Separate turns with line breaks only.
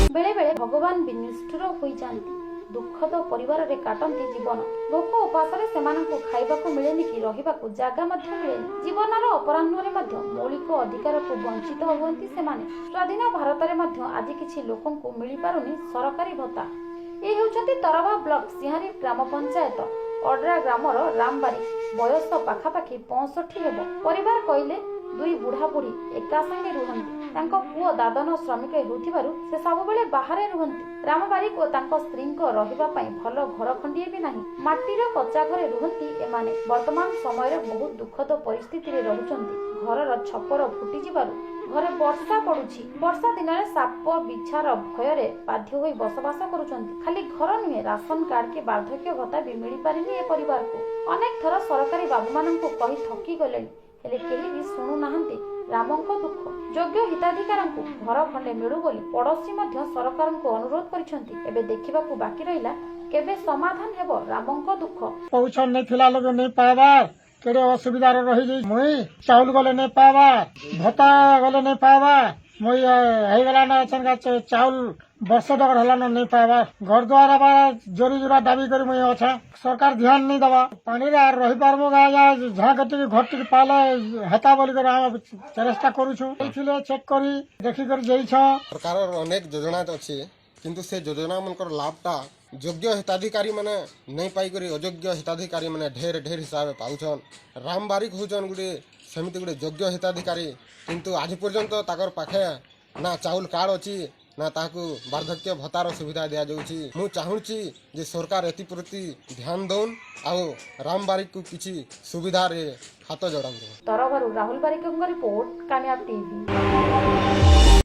बेले बेले भगवान भी निष्ठुर हो जाती। दुखद परिवार रे काटती जीवन। भोक उपास खाइबाकू मिलेनि कि रहिबाकू जागा मध्य मिलेनि। जीवनर अपराह्न मध्य मौलिक अधिकार को वंचित हुअन्ति सेमाने। स्वाधीन भारत रे मध्य आज किछि लोकंकू मिली पारुनि सरकारी भत्ता। ए हेउछन्ति तरवा ब्लॉक सिंहारी ग्राम पंचायत अड्रा ग्रामर रामबारी। बयस पाखापाखि 65 हेब। परिवार कहले दुई बुढ़ा बुढ़ी एका संगे रुहंती। तांको पुओ दादन श्रमिक होउथिबारु से सब बेले बाहरे रुहंती। रामबारी को तांको स्त्री को रहिबा पई भलो घर खंडिए भी नाही। माटीर कच्चा घरे रुहंती एमाने। वर्तमान समय रे बहुत दुखद परिस्थिति रे रहुचंती। घरर छपर फुटी जिबारु घरे वर्षा पड़ुछि। वर्षा दिन रे साप बिछार भय रे बाध्य होई बसवास करूचंती। खाली घर नुहे राशन कार्ड के वार्धक्य भत्ता भी मिली पारिनी ए परिवार को। अनेक थर सरकारी बाबू माननकु कहि ठकी गलेनी हेले केही भी सुनु नाहंती रामंको दुख। योग्य हिताधिकारंकु घर खंडे मिलु बोली पड़ोसी मध्य सरकारंकु अनुरोध करिसंती। एबे देखिबाकू बाकी रहिला केबे समाधान हेबो रामंको दुख।
पौछन नै थिला लोग नै पावा केडे असुविधा रही जाई। मुई चाउल गले नै पावा भत्ता गले नै पावा। मुई हे गला ना अछन का चाउल वर्ष तक हला नै पावा। घर द्वार बा जोरी जोरा दाबी करी मुई अच्छा सरकार ध्यान नै दबा। पानी रे रही पारबो गा या झा गति घर टिक पाले हेता बोली कर हम चेष्टा करू छु। एथिले चेक करी देखि कर जई छ।
सरकार अनेक योजना अछि किंतु से योजना मनकर लाभटा योग्य हिताधिकारी माने नहीं पाई करी अयोग्य हिताधिकारी माने ढेर ढेर हिसाब पाउछन। राम बारिक होचन गुडे समिति गुडे योग्य हिताधिकारी किंतु आज पर्यंत ताकर पाखे ना चाउल कार्ड अछि ना ताकू वार्धक्य भत्तार सुविधा दिया जाउछि। मु चाहुछि जे सरकार एति प्रति ध्यान दउन आउ राम बारिक को किछि सुविधा रे हाथ जोड़ान।
तरवारु राहुल बारिक रिपोर्ट कामयाब टीवी।